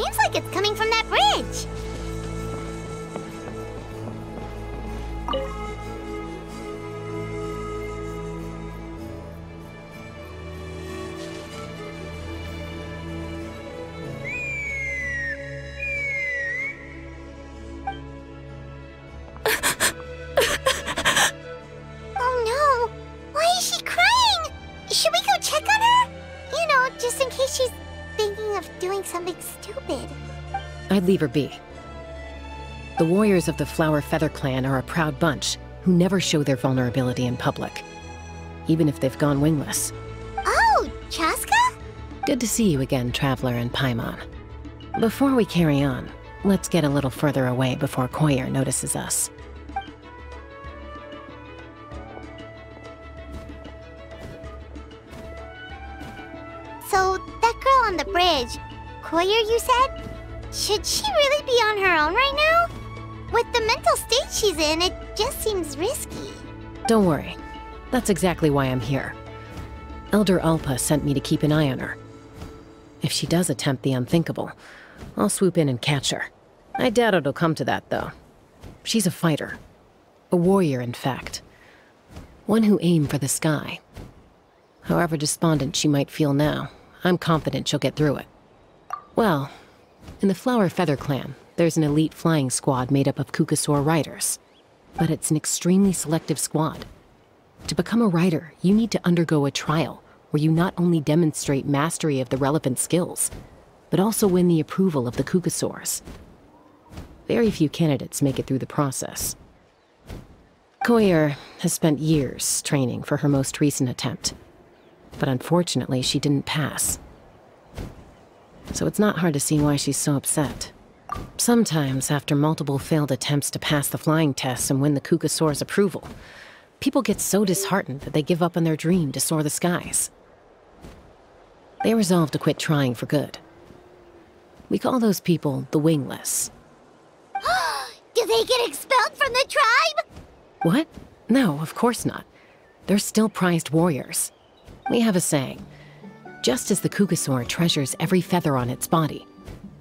seems like it's coming from that bridge. Oh no! Why is she crying? Should we go check on her? You know, just in case she's thinking of doing something stupid. I'd leave her be. The warriors of the Flower Feather Clan are a proud bunch who never show their vulnerability in public, even if they've gone wingless. Oh, Chaska? Good to see you again, Traveler and Paimon. Before we carry on, let's get a little further away before Koyer notices us. So, that girl on the bridge, Koyer, you said? Should she really be on her own right now? With the mental state she's in, it just seems risky. Don't worry. That's exactly why I'm here. Elder Alpa sent me to keep an eye on her. If she does attempt the unthinkable, I'll swoop in and catch her. I doubt it'll come to that, though. She's a fighter. A warrior, in fact. One who aimed for the sky. However despondent she might feel now, I'm confident she'll get through it. Well, in the Flower Feather Clan, there's an elite flying squad made up of Qucusaurus riders. But it's an extremely selective squad. To become a rider, you need to undergo a trial where you not only demonstrate mastery of the relevant skills, but also win the approval of the Qucusaurus. Very few candidates make it through the process. Koyer has spent years training for her most recent attempt, but unfortunately she didn't pass. So it's not hard to see why she's so upset. Sometimes, after multiple failed attempts to pass the flying test and win the Qucusaurus' approval, people get so disheartened that they give up on their dream to soar the skies. They resolve to quit trying for good. We call those people the wingless. Do they get expelled from the tribe? What? No, of course not. They're still prized warriors. We have a saying. Just as the Qucusaur treasures every feather on its body,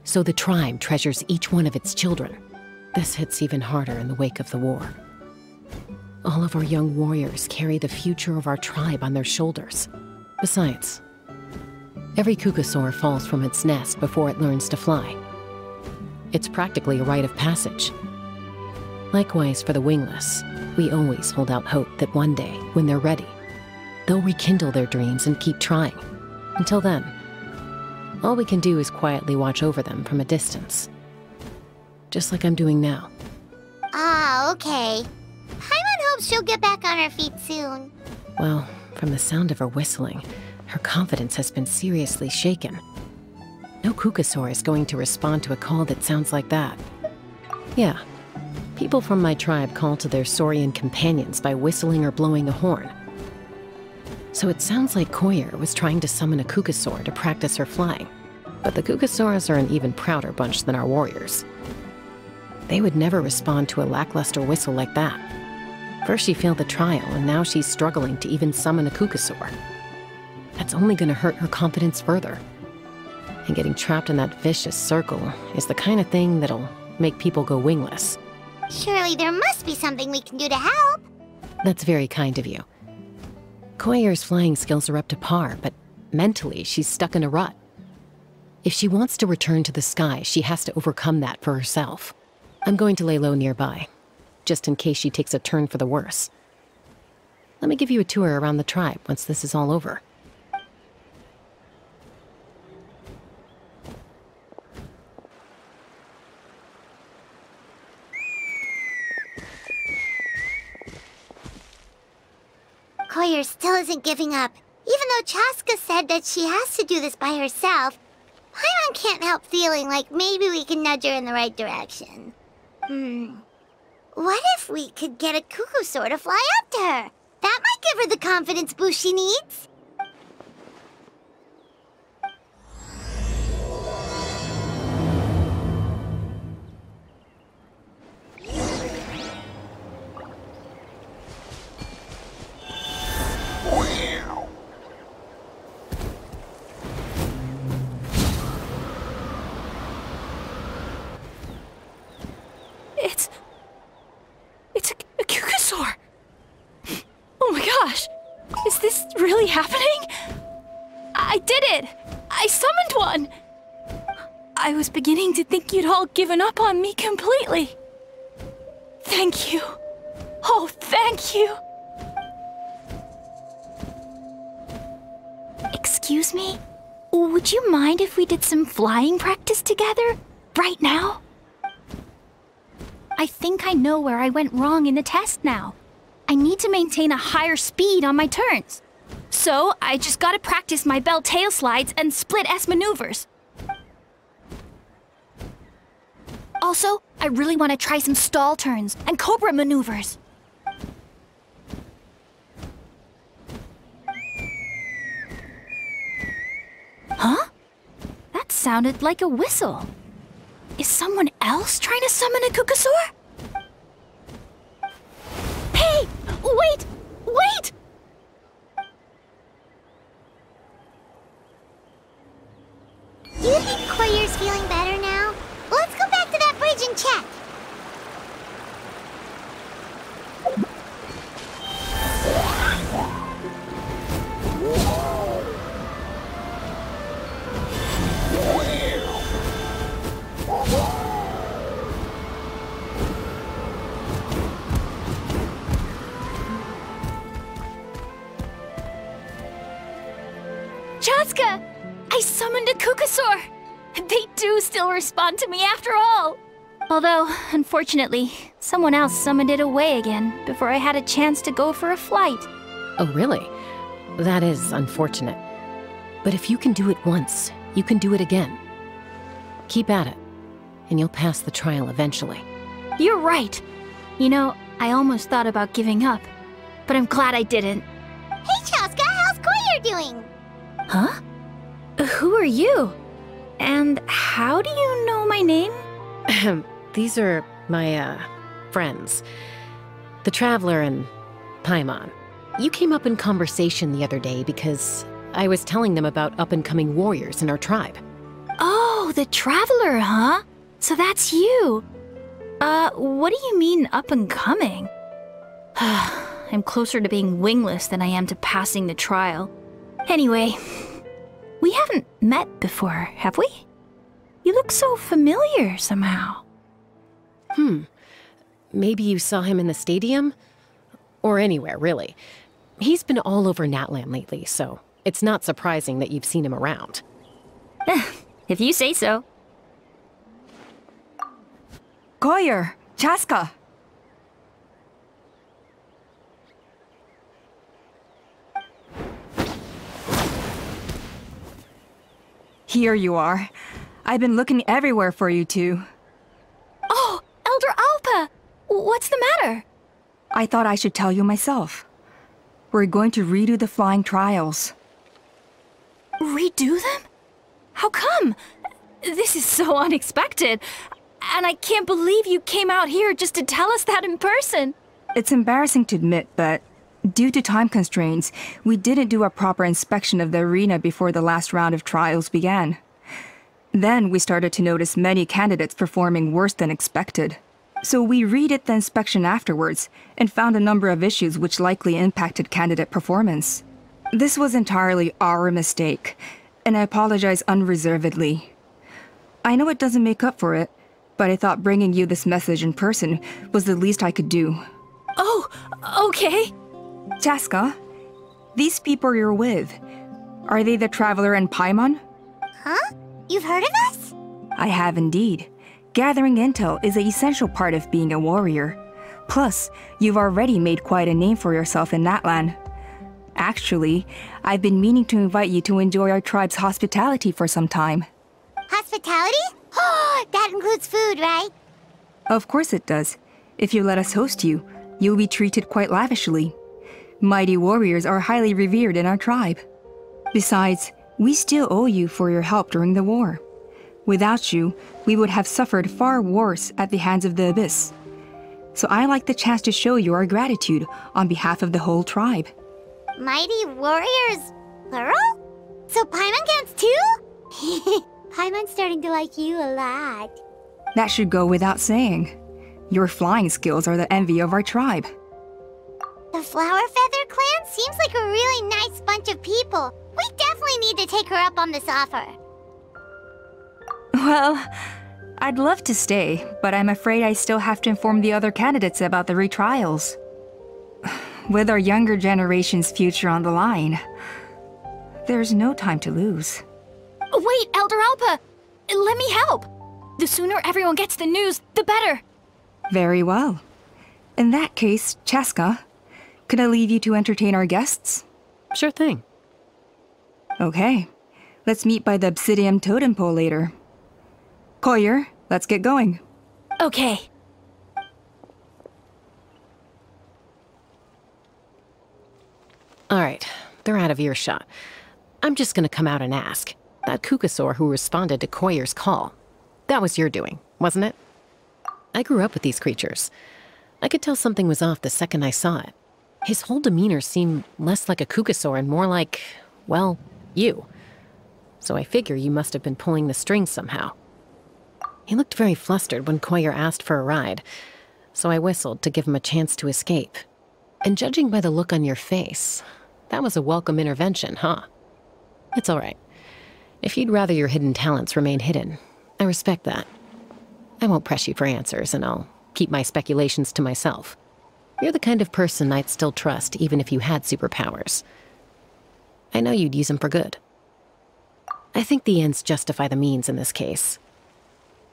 so the tribe treasures each one of its children. This hits even harder in the wake of the war. All of our young warriors carry the future of our tribe on their shoulders. Besides, every Qucusaur falls from its nest before it learns to fly. It's practically a rite of passage. Likewise for the wingless, we always hold out hope that one day, when they're ready, they'll rekindle their dreams and keep trying. Until then, all we can do is quietly watch over them from a distance. Just like I'm doing now. Ah, okay. Paimon hopes she'll get back on her feet soon. Well, from the sound of her whistling, her confidence has been seriously shaken. No Qucusaur is going to respond to a call that sounds like that. Yeah, people from my tribe call to their Saurian companions by whistling or blowing a horn. So it sounds like Koyer was trying to summon a Qucusaur to practice her flying. But the Qucusaurus are an even prouder bunch than our warriors. They would never respond to a lackluster whistle like that. First she failed the trial, and now she's struggling to even summon a Qucusaur. That's only gonna hurt her confidence further. And getting trapped in that vicious circle is the kind of thing that'll make people go wingless. Surely there must be something we can do to help. That's very kind of you. Koyer's flying skills are up to par, but mentally she's stuck in a rut. If she wants to return to the sky, she has to overcome that for herself. I'm going to lay low nearby, just in case she takes a turn for the worse. Let me give you a tour around the tribe once this is all over. Koyer still isn't giving up. Even though Chaska said that she has to do this by herself, Paimon can't help feeling like maybe we can nudge her in the right direction. What if we could get a Qucusaur to fly up to her? That might give her the confidence boost she needs. one! I was beginning to think you'd all given up on me completely. Thank you. Oh, thank you. Excuse me? Would you mind if we did some flying practice together? Right now? I think I know where I went wrong in the test now. I need to maintain a higher speed on my turns. So, I just gotta practice my bell tail slides and split S maneuvers. Also, I really want to try some stall turns and cobra maneuvers. Huh? That sounded like a whistle. Is someone else trying to summon a Qucusaurus? Hey! Wait! Wait! Do you think Koyer's feeling better now? Let's go back to that bridge and check. Chaska! I summoned a Qucusaur! They do still respond to me after all! Although, unfortunately, someone else summoned it away again before I had a chance to go for a flight. Oh, really? That is unfortunate. But if you can do it once, you can do it again. Keep at it, and you'll pass the trial eventually. You're right. You know, I almost thought about giving up, but I'm glad I didn't. Hey, Chaska, how's Koyer doing? Huh? Who are you? And how do you know my name? These are my, friends. The Traveler and Paimon. You came up in conversation the other day because I was telling them about up-and-coming warriors in our tribe. Oh, the Traveler, huh? So that's you. What do you mean up-and-coming? I'm closer to being wingless than I am to passing the trial. Anyway, we haven't met before, have we? You look so familiar somehow. Maybe you saw him in the stadium? Or anywhere, really. He's been all over Natlan lately, so it's not surprising that you've seen him around. If you say so. Koyer! Chaska! Here you are. I've been looking everywhere for you two. Oh, Elder Alpa! What's the matter? I thought I should tell you myself. We're going to redo the flying trials. Redo them? How come? This is so unexpected. And I can't believe you came out here just to tell us that in person. It's embarrassing to admit, but due to time constraints, we didn't do a proper inspection of the arena before the last round of trials began. Then we started to notice many candidates performing worse than expected. So we redid the inspection afterwards and found a number of issues which likely impacted candidate performance. This was entirely our mistake, and I apologize unreservedly. I know it doesn't make up for it, but I thought bringing you this message in person was the least I could do. Oh, okay. Chaska, these people you're with, are they the Traveler and Paimon? Huh? You've heard of us? I have indeed. Gathering intel is an essential part of being a warrior. Plus, you've already made quite a name for yourself in Natlan. Actually, I've been meaning to invite you to enjoy our tribe's hospitality for some time. Hospitality? Oh, that includes food, right? Of course it does. If you let us host you, you'll be treated quite lavishly. Mighty warriors are highly revered in our tribe. Besides, we still owe you for your help during the war. Without you, we would have suffered far worse at the hands of the Abyss. So I like the chance to show you our gratitude on behalf of the whole tribe. Mighty warriors, plural? So Paimon counts too? Paimon's starting to like you a lot. That should go without saying. Your flying skills are the envy of our tribe. The Flower Feather clan seems like a really nice bunch of people. We definitely need to take her up on this offer. Well, I'd love to stay, but I'm afraid I still have to inform the other candidates about the retrials. With our younger generation's future on the line, there's no time to lose. Wait, Elder Alpa! Let me help! The sooner everyone gets the news, the better! Very well. In that case, Chaska, could I leave you to entertain our guests? Sure thing. Okay. Let's meet by the Obsidian Totem Pole later. Koyer, let's get going. Okay. Alright, they're out of earshot. I'm just gonna come out and ask. That Qucusaurus who responded to Koyer's call. That was your doing, wasn't it? I grew up with these creatures. I could tell something was off the second I saw it. His whole demeanor seemed less like a Qucusaurus and more like, well, you. So I figure you must have been pulling the strings somehow. He looked very flustered when Koyer asked for a ride, so I whistled to give him a chance to escape. And judging by the look on your face, that was a welcome intervention, huh? It's all right. If you'd rather your hidden talents remain hidden, I respect that. I won't press you for answers, and I'll keep my speculations to myself. You're the kind of person I'd still trust even if you had superpowers. I know you'd use them for good. I think the ends justify the means in this case.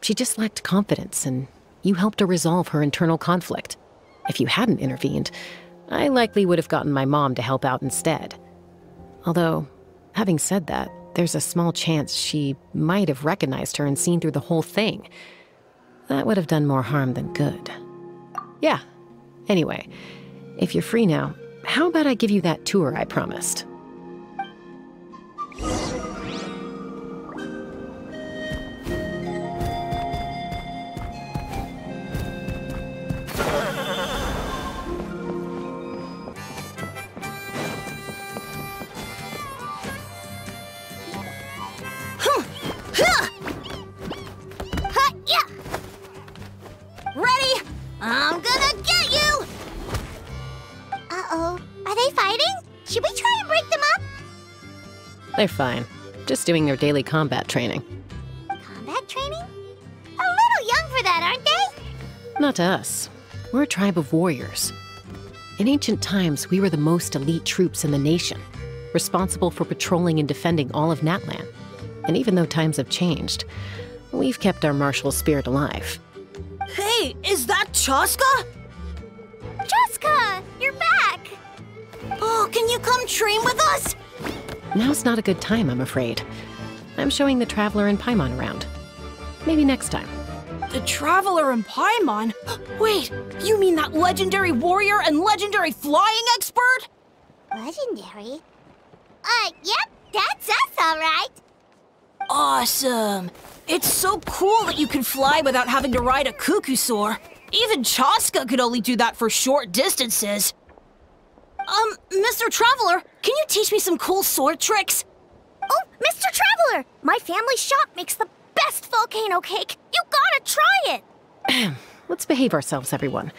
She just lacked confidence, and you helped her resolve her internal conflict. If you hadn't intervened, I likely would have gotten my mom to help out instead. Although, having said that, there's a small chance she might have recognized her and seen through the whole thing. That would have done more harm than good. Yeah. Anyway, if you're free now, how about I give you that tour I promised? Ready? I'm gonna get you! Uh-oh. Are they fighting? Should we try and break them up? They're fine. Just doing their daily combat training. Combat training? A little young for that, aren't they? Not to us. We're a tribe of warriors. In ancient times, we were the most elite troops in the nation, responsible for patrolling and defending all of Natlan. And even though times have changed, we've kept our martial spirit alive. Hey, is that Chaska? Chaska! You're back! Oh, can you come train with us? Now's not a good time, I'm afraid. I'm showing the Traveler and Paimon around. Maybe next time. The Traveler and Paimon? Wait, you mean that legendary warrior and legendary flying expert? Legendary? Yep, that's us, all right. Awesome. It's so cool that you can fly without having to ride a Qucusaurus. Even Chaska could only do that for short distances. Mr. Traveler, can you teach me some cool sword tricks? Oh, Mr. Traveler! My family shop makes the best volcano cake. You gotta try it! Let's behave ourselves, everyone.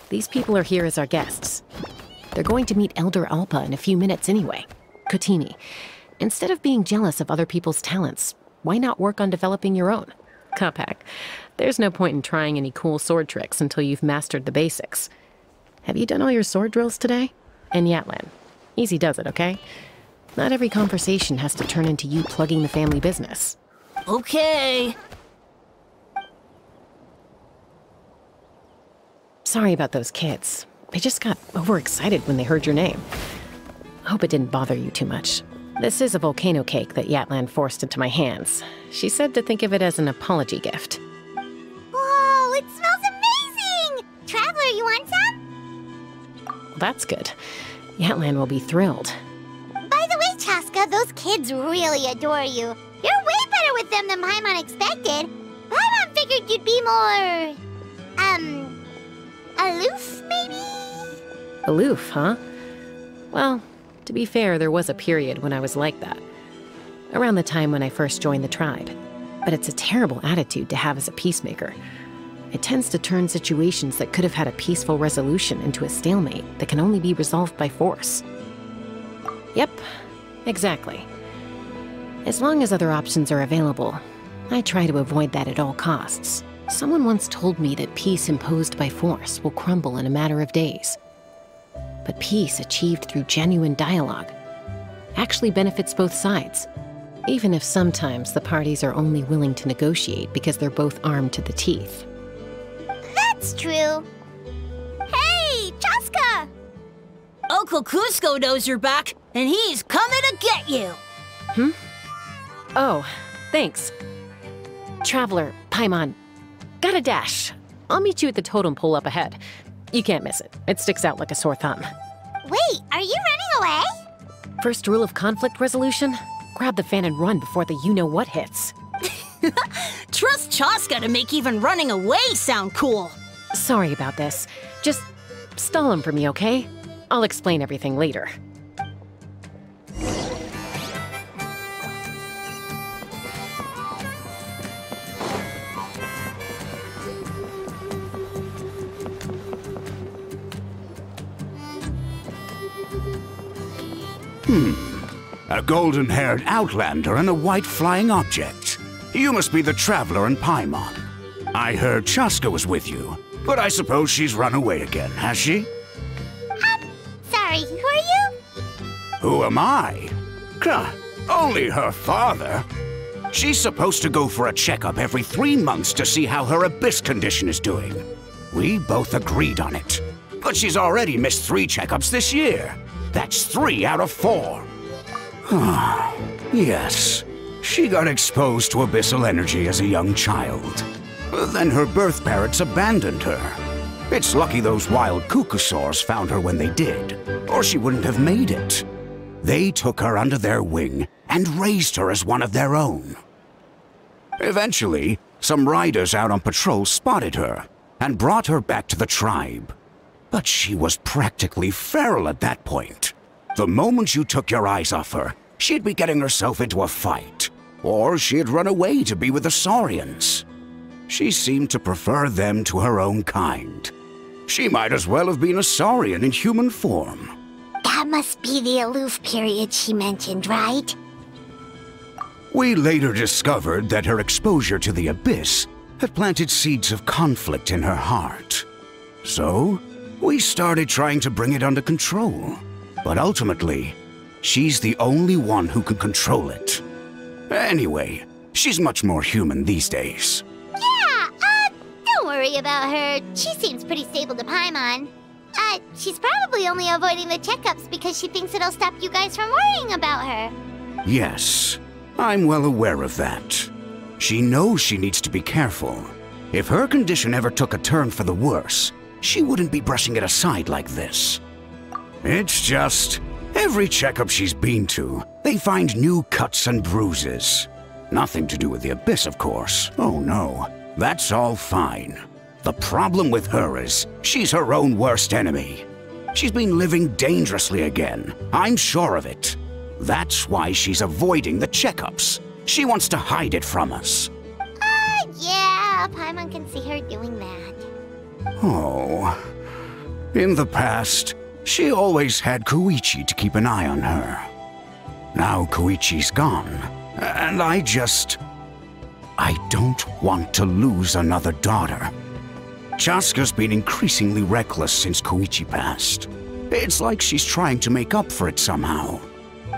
These people are here as our guests. They're going to meet Elder Alpa in a few minutes anyway. Kotini, instead of being jealous of other people's talents, why not work on developing your own? Kapak, there's no point in trying any cool sword tricks until you've mastered the basics. Have you done all your sword drills today? And Yatlan, easy does it, okay? Not every conversation has to turn into you plugging the family business. Okay. Sorry about those kids. They just got overexcited when they heard your name. I hope it didn't bother you too much. This is a volcano cake that Yatlan forced into my hands. She said to think of it as an apology gift. Whoa, it smells amazing! Traveler, you want some? Well, that's good. Yatlan will be thrilled. By the way, Chaska, those kids really adore you. You're way better with them than Paimon expected. Paimon figured you'd be more... aloof, maybe? Aloof, huh? Well, to be fair, there was a period when I was like that. Around the time when I first joined the tribe. But it's a terrible attitude to have as a peacemaker. It tends to turn situations that could have had a peaceful resolution into a stalemate that can only be resolved by force. Yep, exactly. As long as other options are available, I try to avoid that at all costs. Someone once told me that peace imposed by force will crumble in a matter of days. But peace achieved through genuine dialogue actually benefits both sides, even if sometimes the parties are only willing to negotiate because they're both armed to the teeth. That's true. Hey, Chaska! Uncle Cusco knows you're back, and he's coming to get you! Oh, thanks. Traveler, Paimon, got a dash. I'll meet you at the totem pole up ahead. You can't miss it. It sticks out like a sore thumb. Wait, are you running away? First rule of conflict resolution? Grab the fan and run before the you-know-what hits. Trust Chaska to make even running away sound cool. Sorry about this. Just stall him for me, okay? I'll explain everything later. A golden-haired outlander and a white flying object. You must be the traveler in Paimon. I heard Chaska was with you, but I suppose she's run away again, has she? Sorry, who are you? Who am I? Only her father. She's supposed to go for a checkup every 3 months to see how her abyss condition is doing. We both agreed on it. But she's already missed 3 checkups this year. That's 3 out of 4. Yes, she got exposed to abyssal energy as a young child. Then her birth parents abandoned her. It's lucky those wild Qucusaurus found her when they did, or she wouldn't have made it. They took her under their wing and raised her as one of their own. Eventually, some riders out on patrol spotted her and brought her back to the tribe. But she was practically feral at that point. The moment you took your eyes off her, she'd be getting herself into a fight, or she'd run away to be with the Saurians. She seemed to prefer them to her own kind. She might as well have been a Saurian in human form. That must be the aloof period she mentioned, right? We later discovered that her exposure to the abyss had planted seeds of conflict in her heart. So, we started trying to bring it under control. But ultimately, she's the only one who can control it. Anyway, she's much more human these days. Yeah, don't worry about her. She seems pretty stable to Paimon. She's probably only avoiding the checkups because she thinks it'll stop you guys from worrying about her. Yes, I'm well aware of that. She knows she needs to be careful. If her condition ever took a turn for the worse, she wouldn't be brushing it aside like this. It's just, every checkup she's been to, they find new cuts and bruises. Nothing to do with the abyss, of course. Oh no, that's all fine. The problem with her is, she's her own worst enemy. She's been living dangerously again, I'm sure of it. That's why she's avoiding the checkups. She wants to hide it from us. Yeah, Paimon can see her doing that. Oh. In the past, she always had Koichi to keep an eye on her. Now Koichi's gone, and I don't want to lose another daughter. Chaska's been increasingly reckless since Koichi passed. It's like she's trying to make up for it somehow.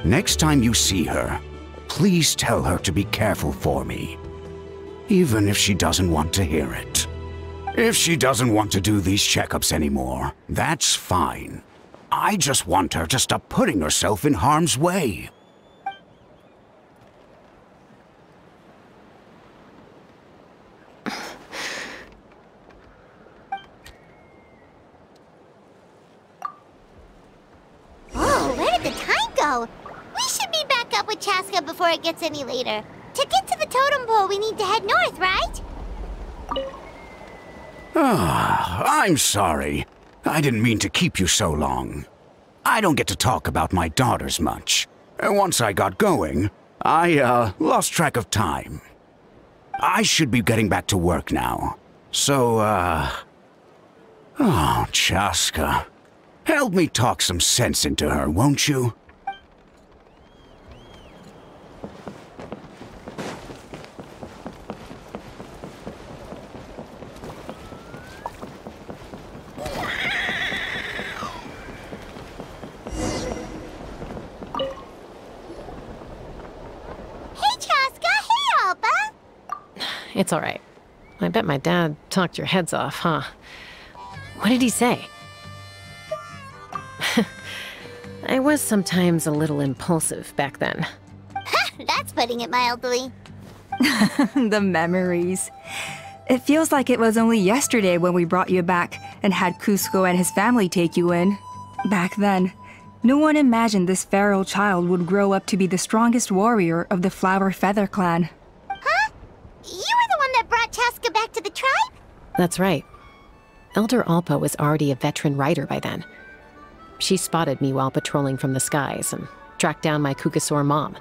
Next time you see her, please tell her to be careful for me. Even if she doesn't want to hear it. If she doesn't want to do these checkups anymore, that's fine. I just want her to stop putting herself in harm's way. Whoa, where did the time go? We should be back up with Chaska before it gets any later. To get to the totem pole, we need to head north, right? I'm sorry. I didn't mean to keep you so long. I don't get to talk about my daughters much. Once I got going, I lost track of time. I should be getting back to work now. So, oh, Chaska. Help me talk some sense into her, won't you? It's all right. I bet my dad talked your heads off, huh? What did he say? I was sometimes a little impulsive back then. That's putting it mildly. The memories. It feels like it was only yesterday when we brought you back and had Cusco and his family take you in. Back then, no one imagined this feral child would grow up to be the strongest warrior of the Flower Feather clan. Huh? You were the one that brought Chaska back to the tribe? That's right. Elder Alpa was already a veteran rider by then. She spotted me while patrolling from the skies and tracked down my Qucusaur mom.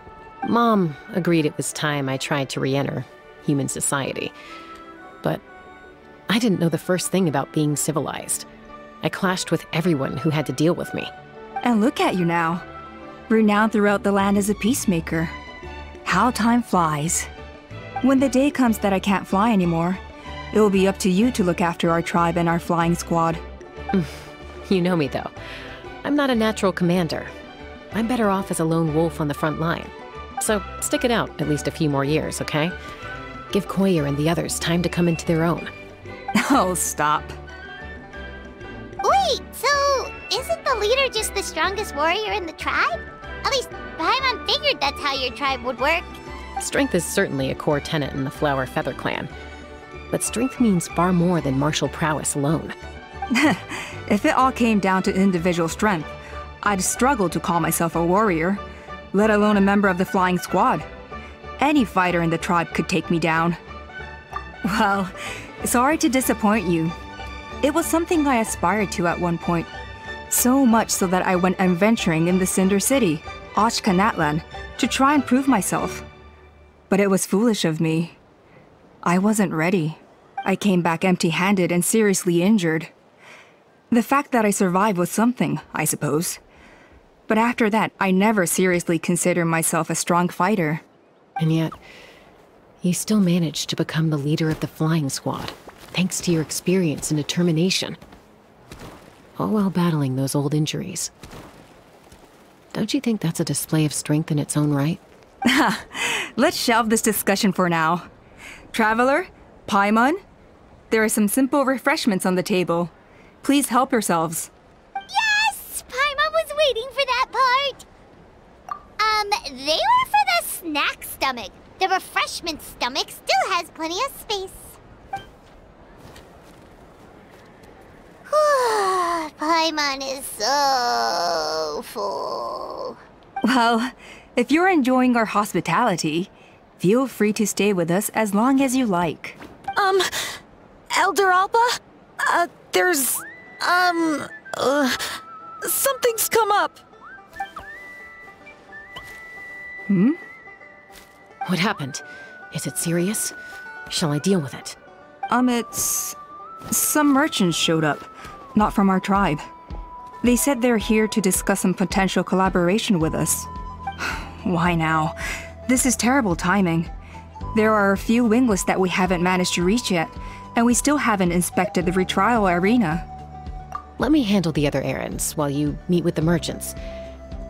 Mom agreed it was time I tried to re-enter human society. But I didn't know the first thing about being civilized. I clashed with everyone who had to deal with me. And look at you now, renowned throughout the land as a peacemaker. How time flies. When the day comes that I can't fly anymore, it will be up to you to look after our tribe and our flying squad. You know me, though. I'm not a natural commander. I'm better off as a lone wolf on the front line. So stick it out at least a few more years, okay? Give Koyer and the others time to come into their own. Oh, stop. Wait, so isn't the leader just the strongest warrior in the tribe? At least Paimon figured that's how your tribe would work. Strength is certainly a core tenet in the Flower Feather clan. But strength means far more than martial prowess alone. If it all came down to individual strength, I'd struggle to call myself a warrior, let alone a member of the flying squad. Any fighter in the tribe could take me down. Well, sorry to disappoint you. It was something I aspired to at one point. So much so that I went adventuring in the Cinder City, Ashkanatlan, to try and prove myself. But it was foolish of me. I wasn't ready. I came back empty-handed and seriously injured. The fact that I survived was something, I suppose. But after that, I never seriously considered myself a strong fighter. And yet, you still managed to become the leader of the flying squad, thanks to your experience and determination. All while battling those old injuries. Don't you think that's a display of strength in its own right? Let's shelve this discussion for now. Traveler, Paimon, there are some simple refreshments on the table. Please help yourselves. Yes! Paimon was waiting for that part! They were for the snack stomach. The refreshment stomach still has plenty of space. Paimon is so full. Well, if you're enjoying our hospitality, feel free to stay with us as long as you like. Elder Alpa? Something's come up. What happened? Is it serious? Shall I deal with it? It's... Some merchants showed up, not from our tribe. They said they're here to discuss some potential collaboration with us. Why now? This is terrible timing. There are a few wingless that we haven't managed to reach yet, and we still haven't inspected the retrial arena. Let me handle the other errands while you meet with the merchants.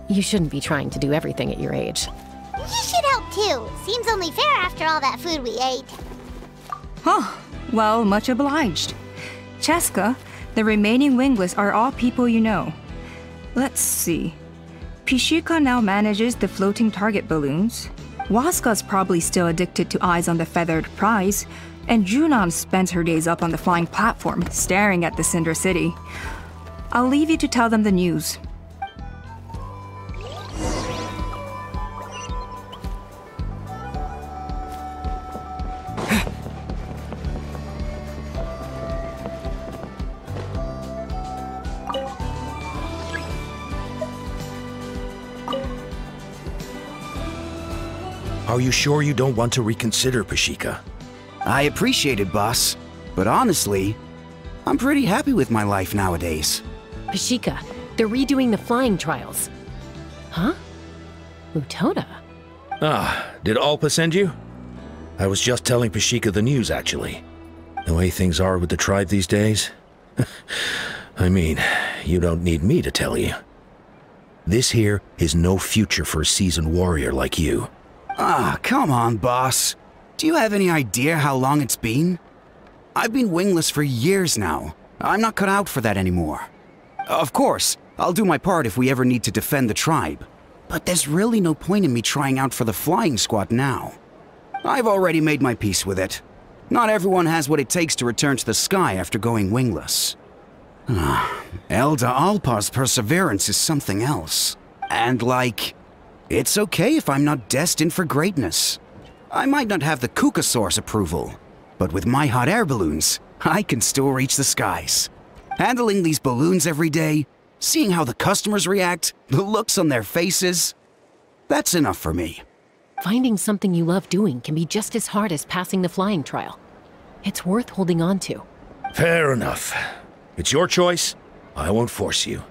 You shouldn't be trying to do everything at your age. You should help too. Seems only fair after all that food we ate. Huh. Well, much obliged. Chaska, the remaining wingless are all people you know. Let's see. Pishika now manages the floating target balloons. Waska's probably still addicted to eyes on the feathered prize, and Junon spends her days up on the flying platform, staring at the Cinder City. I'll leave you to tell them the news. Are you sure you don't want to reconsider, Pashika? I appreciate it, boss. But honestly, I'm pretty happy with my life nowadays. Pashika, they're redoing the flying trials. Huh? Utoda? Ah, did Alpa send you? I was just telling Pashika the news, actually. The way things are with the tribe these days. I mean, you don't need me to tell you. This here is no future for a seasoned warrior like you. Ah, come on, boss. Do you have any idea how long it's been? I've been wingless for years now. I'm not cut out for that anymore. Of course, I'll do my part if we ever need to defend the tribe. But there's really no point in me trying out for the flying squad now. I've already made my peace with it. Not everyone has what it takes to return to the sky after going wingless. Elder Alpa's perseverance is something else. And it's okay if I'm not destined for greatness. I might not have the Qucusaurus approval, but with my hot air balloons, I can still reach the skies. Handling these balloons every day, seeing how the customers react, the looks on their faces, that's enough for me. Finding something you love doing can be just as hard as passing the flying trial. It's worth holding on to. Fair enough. It's your choice. I won't force you.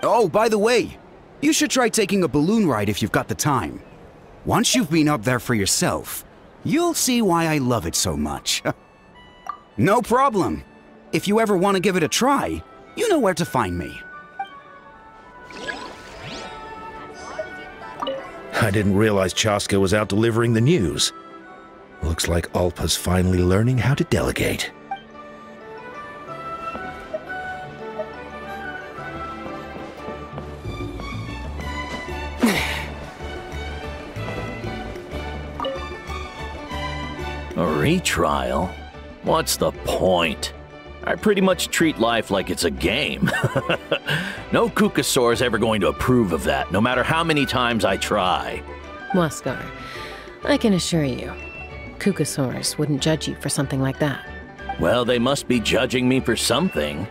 Oh, by the way, you should try taking a balloon ride if you've got the time. Once you've been up there for yourself, you'll see why I love it so much. No problem. If you ever want to give it a try, you know where to find me. I didn't realize Chaska was out delivering the news. Looks like Alpa's finally learning how to delegate. A retrial? What's the point? I pretty much treat life like it's a game. No Qucusaurus ever going to approve of that, no matter how many times I try. Waskar, I can assure you, Qucusaurus wouldn't judge you for something like that. Well, they must be judging me for something.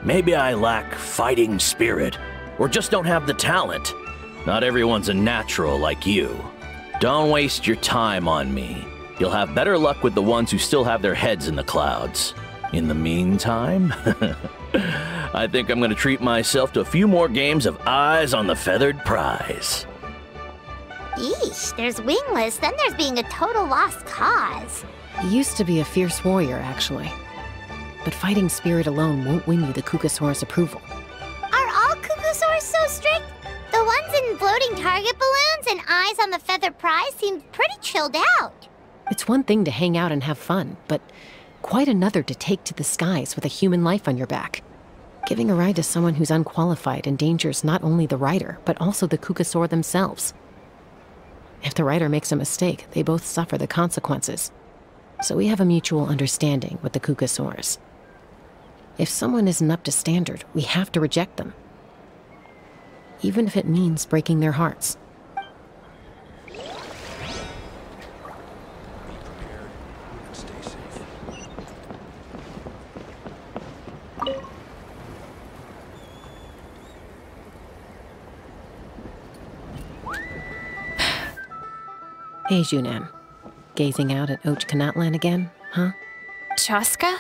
Maybe I lack fighting spirit, or just don't have the talent. Not everyone's a natural like you. Don't waste your time on me. You'll have better luck with the ones who still have their heads in the clouds. In the meantime, I think I'm gonna treat myself to a few more games of Eyes on the Feathered Prize. Yeesh, there's wingless, then there's being a total lost cause. He used to be a fierce warrior, actually. But fighting spirit alone won't win you the Qucusaurus approval. Are all Qucusaurus so strict? The ones in floating target balloons and Eyes on the Feathered Prize seem pretty chilled out. It's one thing to hang out and have fun, but quite another to take to the skies with a human life on your back. Giving a ride to someone who's unqualified endangers not only the rider, but also the Qucusaur themselves. If the rider makes a mistake, they both suffer the consequences. So we have a mutual understanding with the Qucusaurus. If someone isn't up to standard, we have to reject them. Even if it means breaking their hearts. Hey, Junan. Gazing out at Ochkanatlan again, huh? Chaska?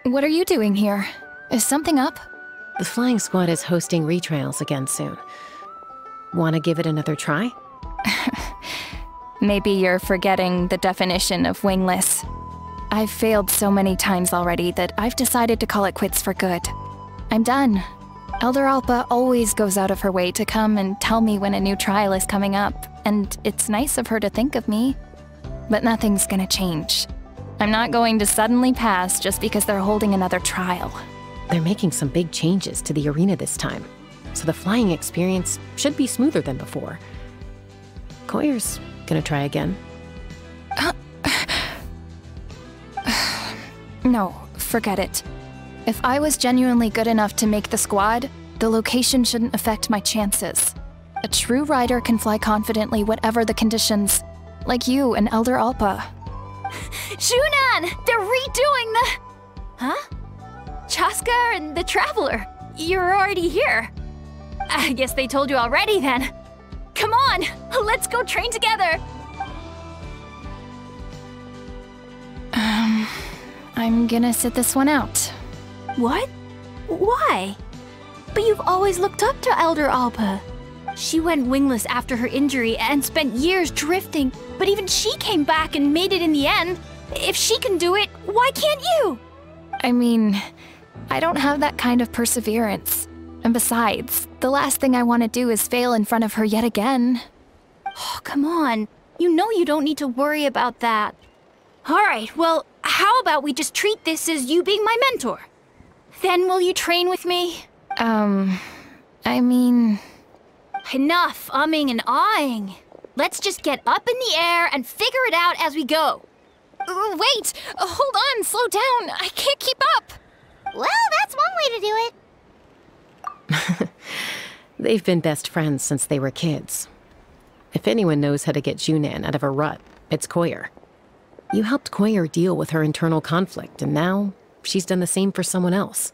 What are you doing here? Is something up? The flying squad is hosting retrials again soon. Want to give it another try? Maybe you're forgetting the definition of wingless. I've failed so many times already that I've decided to call it quits for good. I'm done. Elder Alpa always goes out of her way to come and tell me when a new trial is coming up, and it's nice of her to think of me. But nothing's gonna change. I'm not going to suddenly pass just because they're holding another trial. They're making some big changes to the arena this time, so the flying experience should be smoother than before. Koyer's gonna try again. No, forget it. If I was genuinely good enough to make the squad, the location shouldn't affect my chances. A true rider can fly confidently whatever the conditions, like you and Elder Alpa. Junan! They're redoing the... Huh? Chaska and the Traveler. You're already here. I guess they told you already then. Come on, let's go train together. I'm gonna sit this one out. What? Why? But you've always looked up to Elder Alpa. She went wingless after her injury and spent years drifting, but even she came back and made it in the end. If she can do it, why can't you? I mean, I don't have that kind of perseverance. And besides, the last thing I want to do is fail in front of her yet again. Oh, come on. You know you don't need to worry about that. Alright, well, how about we just treat this as you being my mentor? Then will you train with me? I mean... Enough umming and ahhing. Let's just get up in the air and figure it out as we go. Wait! Hold on, slow down. I can't keep up. Well, that's one way to do it. They've been best friends since they were kids. If anyone knows how to get Junan out of a rut, it's Koyer. You helped Koyer deal with her internal conflict, and now she's done the same for someone else.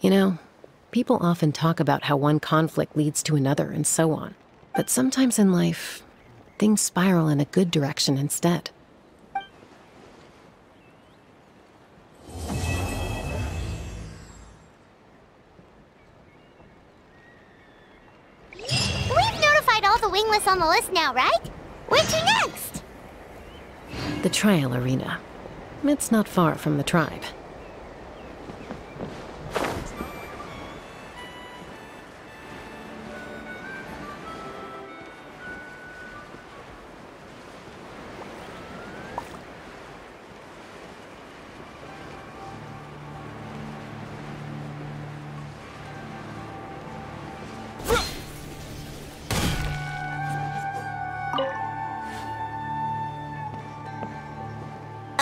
You know, people often talk about how one conflict leads to another and so on. But sometimes in life, things spiral in a good direction instead. We've notified all the wingless on the list now, right? Where to next? The trial arena. It's not far from the tribe.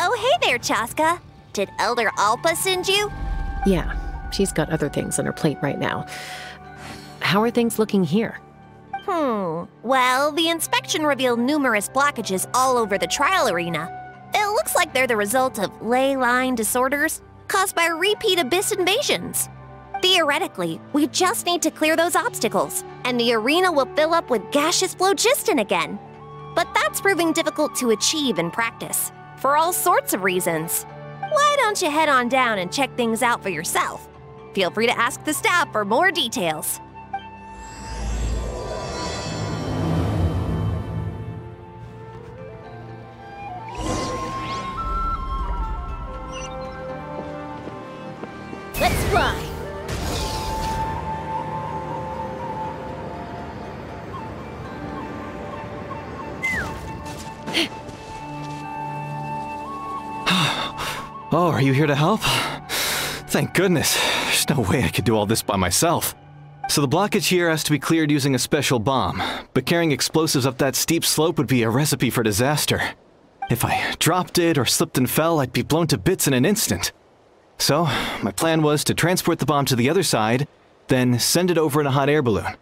Oh, hey there, Chaska. Did Elder Alpa send you? Yeah, she's got other things on her plate right now. How are things looking here? Well, the inspection revealed numerous blockages all over the trial arena. It looks like they're the result of ley line disorders caused by repeat abyss invasions. Theoretically, we just need to clear those obstacles, and the arena will fill up with gaseous phlogiston again. But that's proving difficult to achieve in practice, for all sorts of reasons. Why don't you head on down and check things out for yourself? Feel free to ask the staff for more details. Let's fly! Oh, are you here to help? Thank goodness. There's no way I could do all this by myself. So the blockage here has to be cleared using a special bomb, but carrying explosives up that steep slope would be a recipe for disaster. If I dropped it or slipped and fell, I'd be blown to bits in an instant. So, my plan was to transport the bomb to the other side, then send it over in a hot air balloon.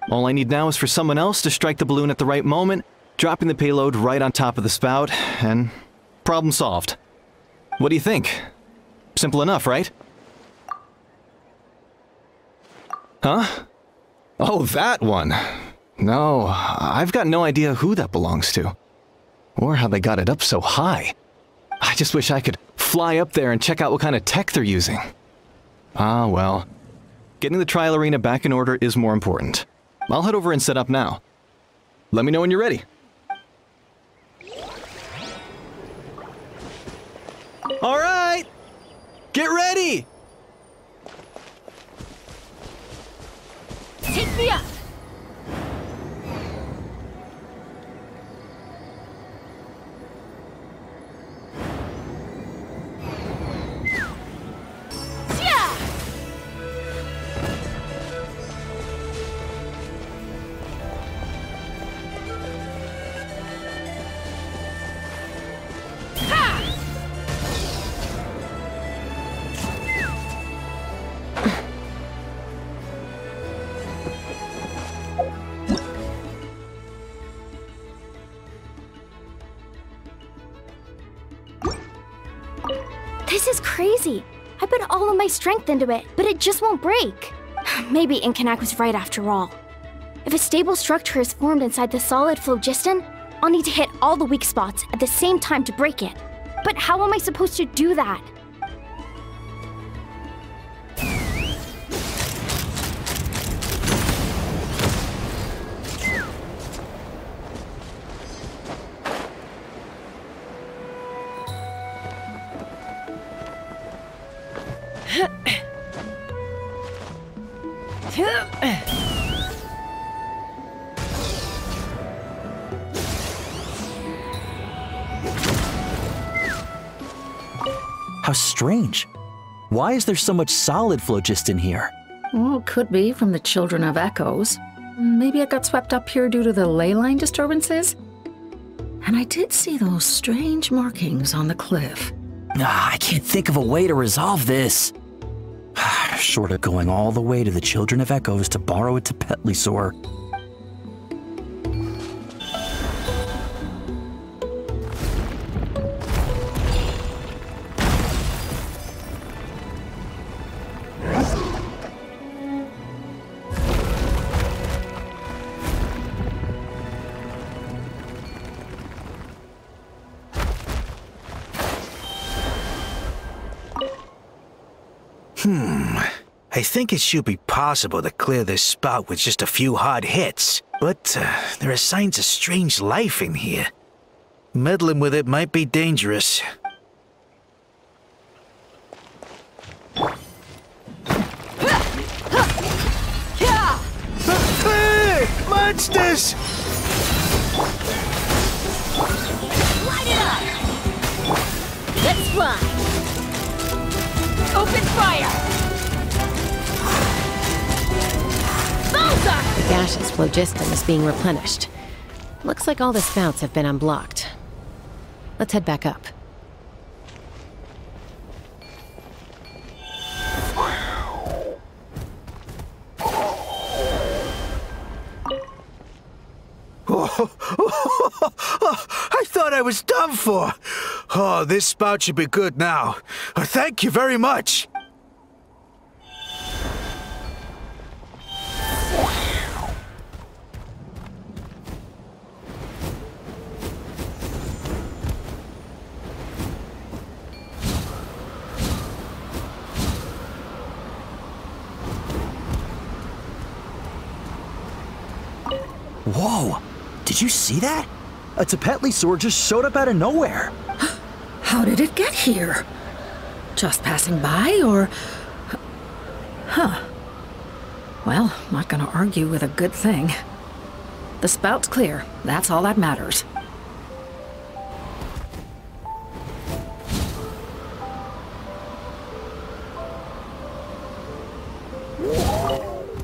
All I need now is for someone else to strike the balloon at the right moment, dropping the payload right on top of the spout, and problem solved. What do you think? Simple enough, right? Huh? Oh, that one. No, I've got no idea who that belongs to. Or how they got it up so high. I just wish I could fly up there and check out what kind of tech they're using. Ah, well. Getting the trial arena back in order is more important. I'll head over and set up now. Let me know when you're ready. All right! Get ready! Take me up! This is crazy. I put all of my strength into it, but it just won't break. Maybe Inkanak was right after all. If a stable structure is formed inside the solid phlogiston, I'll need to hit all the weak spots at the same time to break it. But how am I supposed to do that? How strange. Why is there so much solid phlogiston here? Well, could be from the Children of Echoes. Maybe it got swept up here due to the ley line disturbances? And I did see those strange markings on the cliff. I can't think of a way to resolve this. Short of going all the way to the Children of Echoes to borrow a Tapetlisaur. I think it should be possible to clear this spout with just a few hard hits, but there are signs of strange life in here. Meddling with it might be dangerous. Monsters! Light it up! Let's fly! Open fire! The gaseous phlogiston is being replenished. Looks like all the spouts have been unblocked. Let's head back up. I thought I was done for. Oh, this spout should be good now. Thank you very much. Whoa! Did you see that? A Tapetlisaur just showed up out of nowhere. How did it get here? Just passing by, or... Huh. Well, not gonna argue with a good thing. The spout's clear. That's all that matters.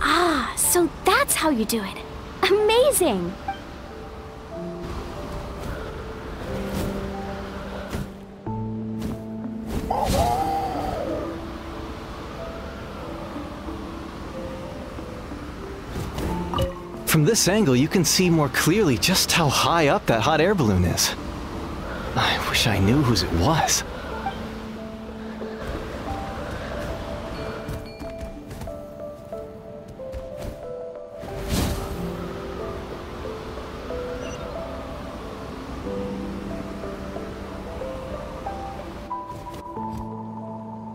Ah, so that's how you do it. Amazing! From this angle, you can see more clearly just how high up that hot air balloon is. I wish I knew whose it was.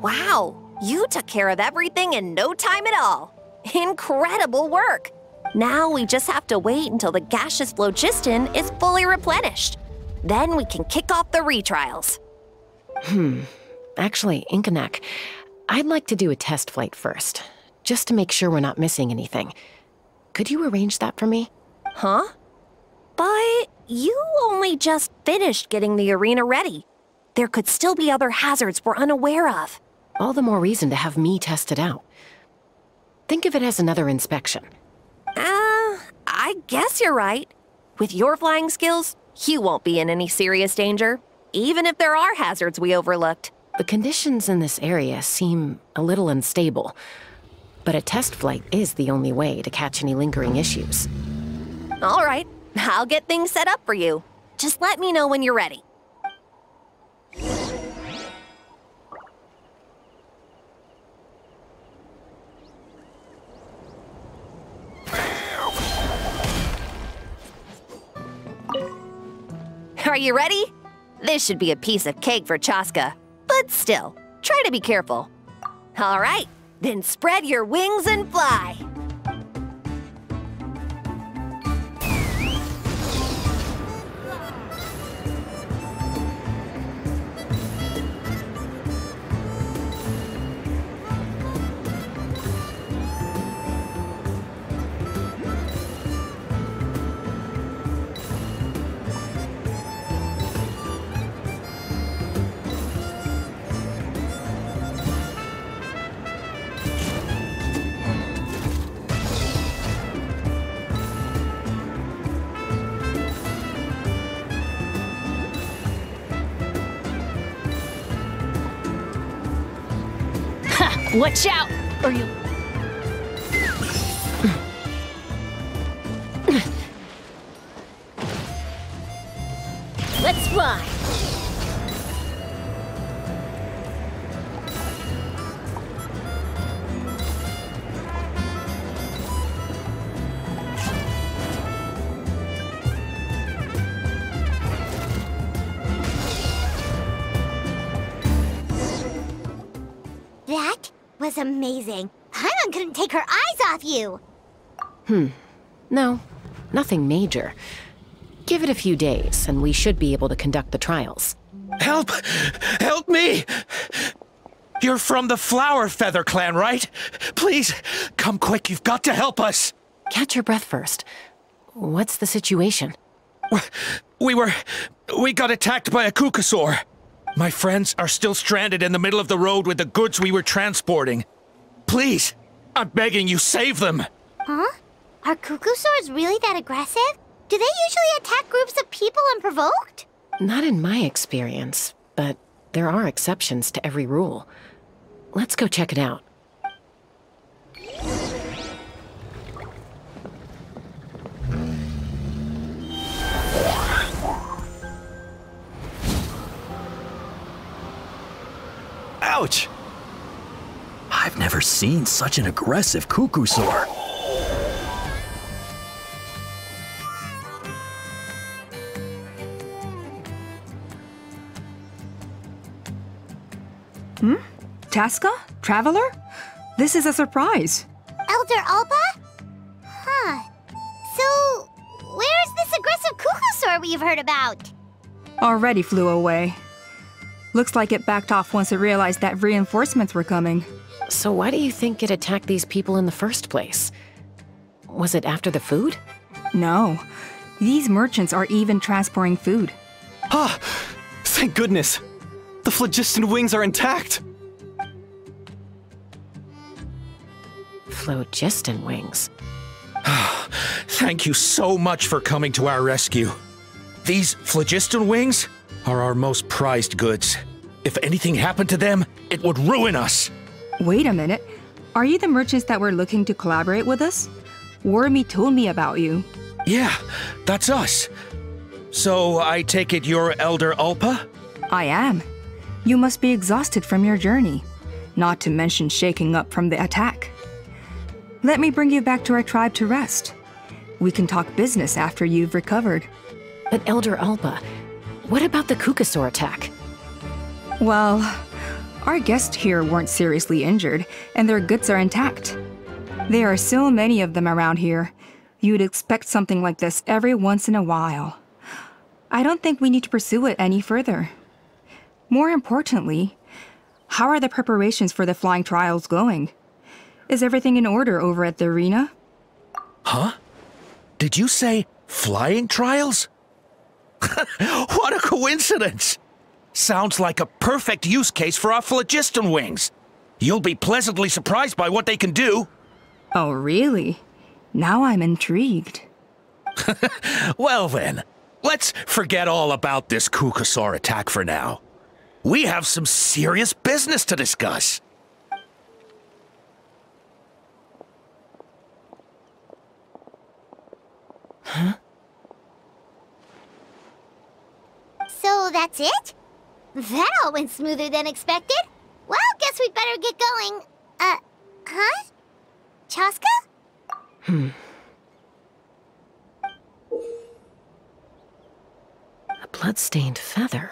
Wow, you took care of everything in no time at all. Incredible work. Now we just have to wait until the gaseous phlogiston is fully replenished. Then we can kick off the retrials. Actually, Inkanak, I'd like to do a test flight first, just to make sure we're not missing anything. Could you arrange that for me? Huh? But you only just finished getting the arena ready. There could still be other hazards we're unaware of. All the more reason to have me test it out. Think of it as another inspection. I guess you're right. With your flying skills, you won't be in any serious danger, even if there are hazards we overlooked. The conditions in this area seem a little unstable, but a test flight is the only way to catch any lingering issues. All right, I'll get things set up for you. Just let me know when you're ready. Are you ready? This should be a piece of cake for Chaska, but still, try to be careful. All right, then spread your wings and fly. Watch out, or you'll... Let's fly. That was amazing. Paimon couldn't take her eyes off you. No, nothing major. Give it a few days, and we should be able to conduct the trials. Help! Help me! You're from the Flower Feather clan, right? Please, come quick, you've got to help us! Catch your breath first. What's the situation? We got attacked by a Qucusaur. My friends are still stranded in the middle of the road with the goods we were transporting. Please, I'm begging you, save them! Huh? Are Qucusaurs really that aggressive? Do they usually attack groups of people unprovoked? Not in my experience, but there are exceptions to every rule. Let's go check it out. Ouch! I've never seen such an aggressive Qucusaur. Chaska? Traveler? This is a surprise. Elder Alpa? Huh. So, where's this aggressive Qucusaur we've heard about? Already flew away. Looks like it backed off once it realized that reinforcements were coming. So why do you think it attacked these people in the first place? Was it after the food? No. These merchants are even transporting food. Ah! Thank goodness! The phlogiston wings are intact! Phlogiston wings. Thank you so much for coming to our rescue. These phlogiston wings are our most prized goods. If anything happened to them, it would ruin us. Wait a minute. Are you the merchants that were looking to collaborate with us? Wormy told me about you. Yeah, that's us. So I take it you're Elder Alpa? I am. You must be exhausted from your journey, not to mention shaking up from the attack. Let me bring you back to our tribe to rest. We can talk business after you've recovered. But Elder Alpa, what about the Qucusaur attack? Well, our guests here weren't seriously injured, and their goods are intact. There are so many of them around here. You'd expect something like this every once in a while. I don't think we need to pursue it any further. More importantly, how are the preparations for the flying trials going? Is everything in order over at the arena? Huh? Did you say flying trials? What a coincidence! Sounds like a perfect use case for our phlogiston wings. You'll be pleasantly surprised by what they can do. Oh, really? Now I'm intrigued. Well then, let's forget all about this Qucusaur attack for now. We have some serious business to discuss. Huh? So that's it? That all went smoother than expected. Well, guess we'd better get going. Huh? Chaska? A blood-stained feather.